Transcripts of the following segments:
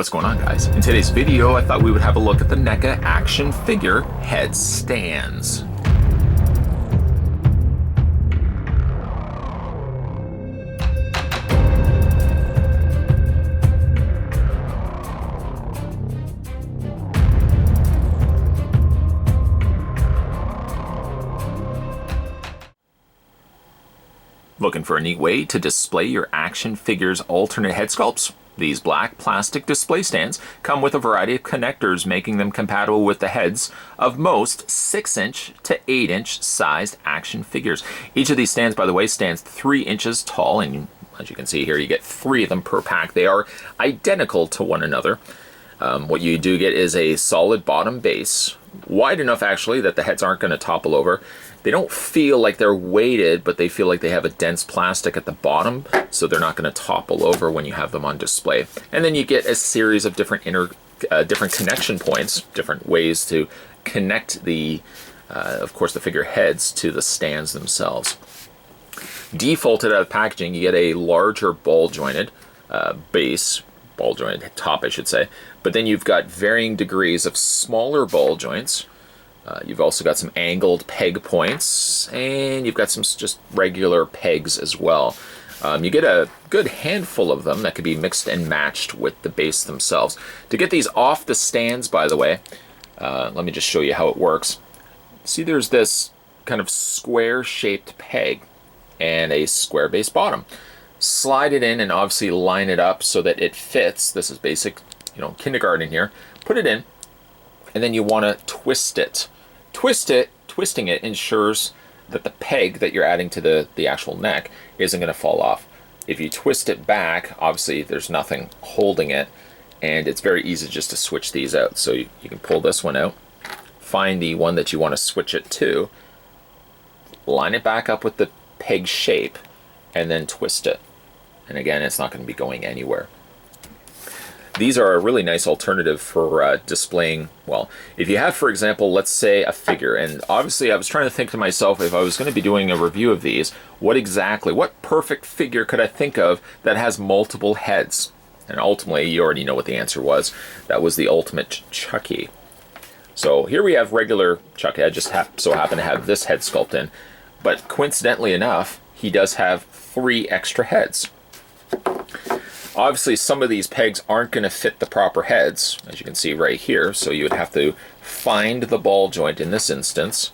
What's going on, guys? In today's video, I thought we would have a look at the NECA action figure head stands. Looking for a neat way to display your action figures alternate head sculpts? These black plastic display stands come with a variety of connectors, making them compatible with the heads of most 6-inch to 8-inch sized action figures. Each of these stands, by the way, stands 3 inches tall, and as you can see here, you get 3 of them per pack. They are identical to one another. What you do get is a solid bottom base, wide enough actually that the heads aren't going to topple over. They don't feel like they're weighted, but they feel like they have a dense plastic at the bottom, so they're not going to topple over when you have them on display. And then you get a series of different different connection points, different ways to connect the, of course, the figure heads to the stands themselves. Defaulted out of packaging, you get a larger ball-jointed base, ball-jointed top, I should say. But then you've got varying degrees of smaller ball joints. You've also got some angled peg points, and you've got some just regular pegs as well. You get a good handful of them that could be mixed and matched with the base themselves. To get these off the stands, by the way, let me just show you how it works. See, there's this kind of square-shaped peg and a square base bottom. Slide it in and obviously line it up so that it fits. This is basic, kindergarten here. Put it in, and then you want to twist it. Twisting it ensures that the peg that you're adding to the actual neck isn't going to fall off. If you twist it back, obviously there's nothing holding it, and it's very easy just to switch these out. So you can pull this one out, find the one that you want to switch it to, line it back up with the peg shape, and then twist it. And again, it's not going to be going anywhere. These are a really nice alternative for displaying, well, if you have, for example, let's say a figure, and obviously I was trying to think to myself, if I was going to be doing a review of these, what perfect figure could I think of that has multiple heads? And ultimately, you already know what the answer was. That was the ultimate Chucky. So here we have regular Chucky. I just so happen to have this head sculpt in, but coincidentally enough, he does have 3 extra heads. Obviously, some of these pegs aren't going to fit the proper heads, as you can see right here, so you would have to find the ball joint in this instance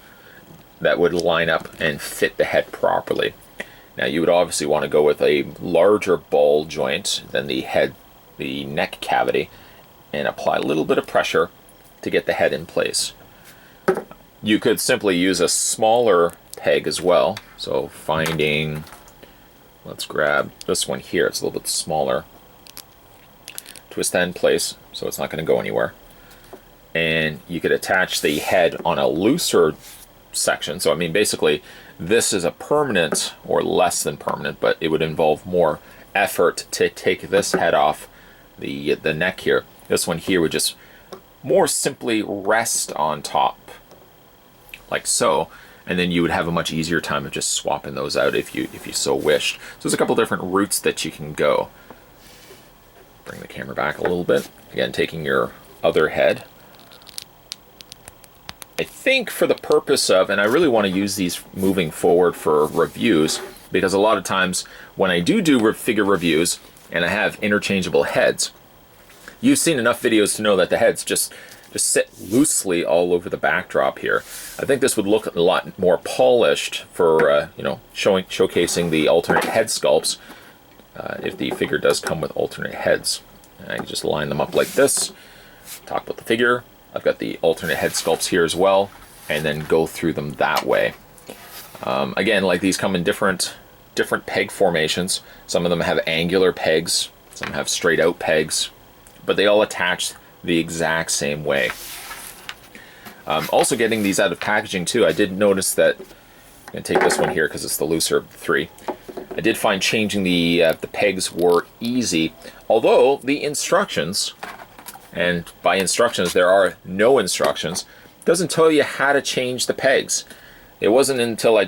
that would line up and fit the head properly. Now, you would obviously want to go with a larger ball joint than the neck cavity, and apply a little bit of pressure to get the head in place. You could simply use a smaller peg as well, so finding... Let's grab this one here. It's a little bit smaller. Twist that in place so it's not going to go anywhere. And you could attach the head on a looser section. So, I mean, basically, this is a permanent or less than permanent, but it would involve more effort to take this head off the neck here. This one here would just more simply rest on top, like so. And then you would have a much easier time of just swapping those out if you so wished. So there's a couple different routes that you can go. Bring the camera back a little bit. Again, taking your other head. I think for the purpose of, and I really want to use these moving forward for reviews, because a lot of times when I do figure reviews and I have interchangeable heads, you've seen enough videos to know that the heads just sit loosely all over the backdrop here. I think this would look a lot more polished for showcasing the alternate head sculpts if the figure does come with alternate heads. And I can just line them up like this, talk about the figure. I've got the alternate head sculpts here as well, and then go through them that way. Again, like these come in different peg formations. Some of them have angular pegs, some have straight out pegs, but they all attach the exact same way. Also getting these out of packaging too, I did notice that, I'm going to take this one here because it's the looser of the 3. I did find changing the pegs were easy, although the instructions, and by instructions there are no instructions, doesn't tell you how to change the pegs. It wasn't until I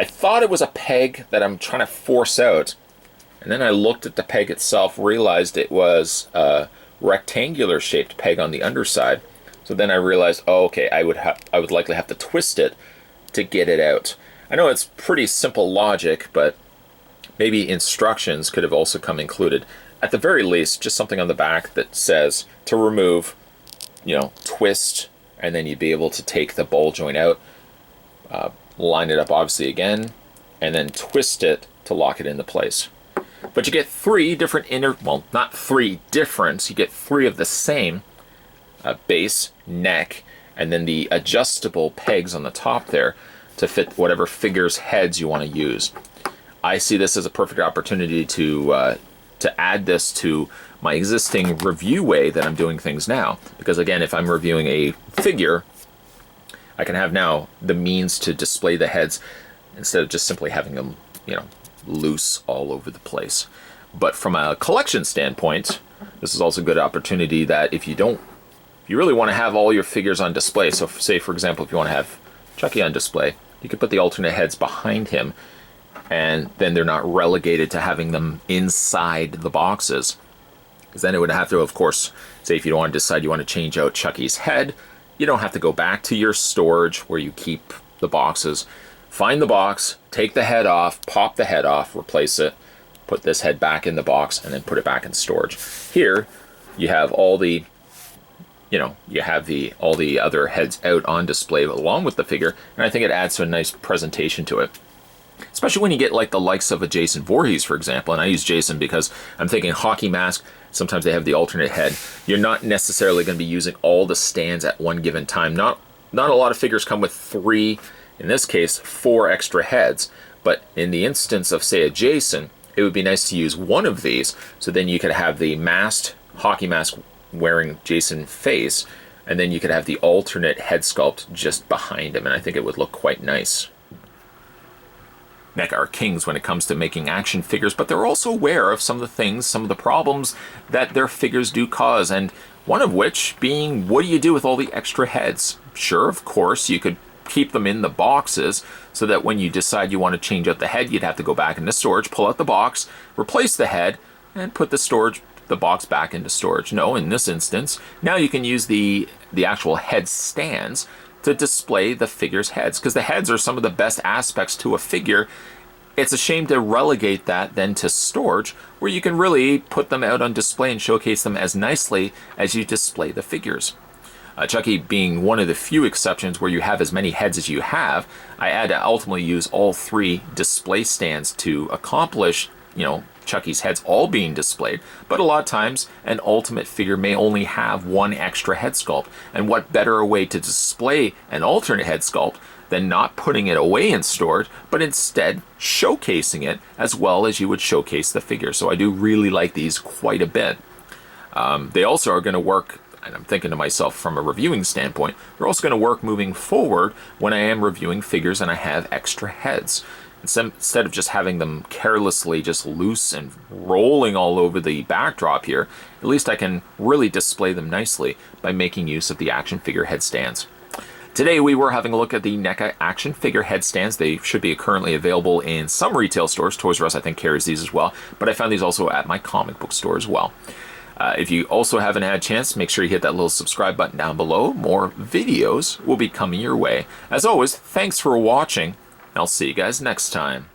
thought it was a peg that I'm trying to force out, and then I looked at the peg itself, realized it was rectangular shaped peg on the underside. So then I realized, oh, okay, I would likely have to twist it to get it out. I know it's pretty simple logic, but maybe instructions could have also come included. At the very least, just something on the back that says to remove, twist, and then you'd be able to take the ball joint out, line it up obviously again, and then twist it to lock it into place. But you get three different well, not three different, you get three of the same base, neck, and then the adjustable pegs on the top there to fit whatever figure's heads you want to use. I see this as a perfect opportunity to add this to my existing review way that I'm doing things now. Because again, if I'm reviewing a figure, I can have now the means to display the heads instead of just simply having them, loose all over the place. But from a collection standpoint, this is also a good opportunity that if you really want to have all your figures on display, so say for example, if you want to have Chucky on display, you could put the alternate heads behind him, and then they're not relegated to having them inside the boxes. Because then it would have to, of course, say if you don't want to decide you want to change out Chucky's head, you don't have to go back to your storage where you keep the boxes. Find the box, take the head off, pop the head off, replace it, put this head back in the box, and then put it back in storage. Here, you have all the all the other heads out on display along with the figure, and I think it adds to a nice presentation to it. Especially when you get like the likes of a Jason Voorhees, for example, and I use Jason because I'm thinking hockey mask, sometimes they have the alternate head. You're not necessarily going to be using all the stands at one given time. Not a lot of figures come with three, in this case, 4 extra heads, but in the instance of, say, a Jason, it would be nice to use one of these, so then you could have the masked hockey mask wearing Jason face, and then you could have the alternate head sculpt just behind him, and I think it would look quite nice. NECA are kings when it comes to making action figures, but they're also aware of some of the things, some of the problems that their figures do cause, and one of which being, what do you do with all the extra heads? Sure, of course, you could keep them in the boxes so that when you decide you want to change out the head, you'd have to go back into storage, pull out the box, replace the head, and put the box back into storage. No, in this instance, now you can use the actual head stands to display the figure's heads, because the heads are some of the best aspects to a figure. It's a shame to relegate that then to storage, where you can really put them out on display and showcase them as nicely as you display the figures. Chucky being one of the few exceptions where you have as many heads as you have, I had to ultimately use all 3 display stands to accomplish, Chucky's heads all being displayed, but a lot of times an ultimate figure may only have 1 extra head sculpt, and what better a way to display an alternate head sculpt than not putting it away in storage, but instead showcasing it as well as you would showcase the figure. So I do really like these quite a bit. They also are going to work, and I'm thinking to myself from a reviewing standpoint, they're also going to work moving forward when I am reviewing figures and I have extra heads. Instead of just having them carelessly just loose and rolling all over the backdrop here, at least I can really display them nicely by making use of the action figure head stands. Today we were having a look at the NECA action figure head stands. They should be currently available in some retail stores. Toys R Us I think carries these as well, but I found these also at my comic book store as well. If you also haven't had a chance, make sure you hit that little subscribe button down below. More videos will be coming your way. As always, thanks for watching. I'll see you guys next time.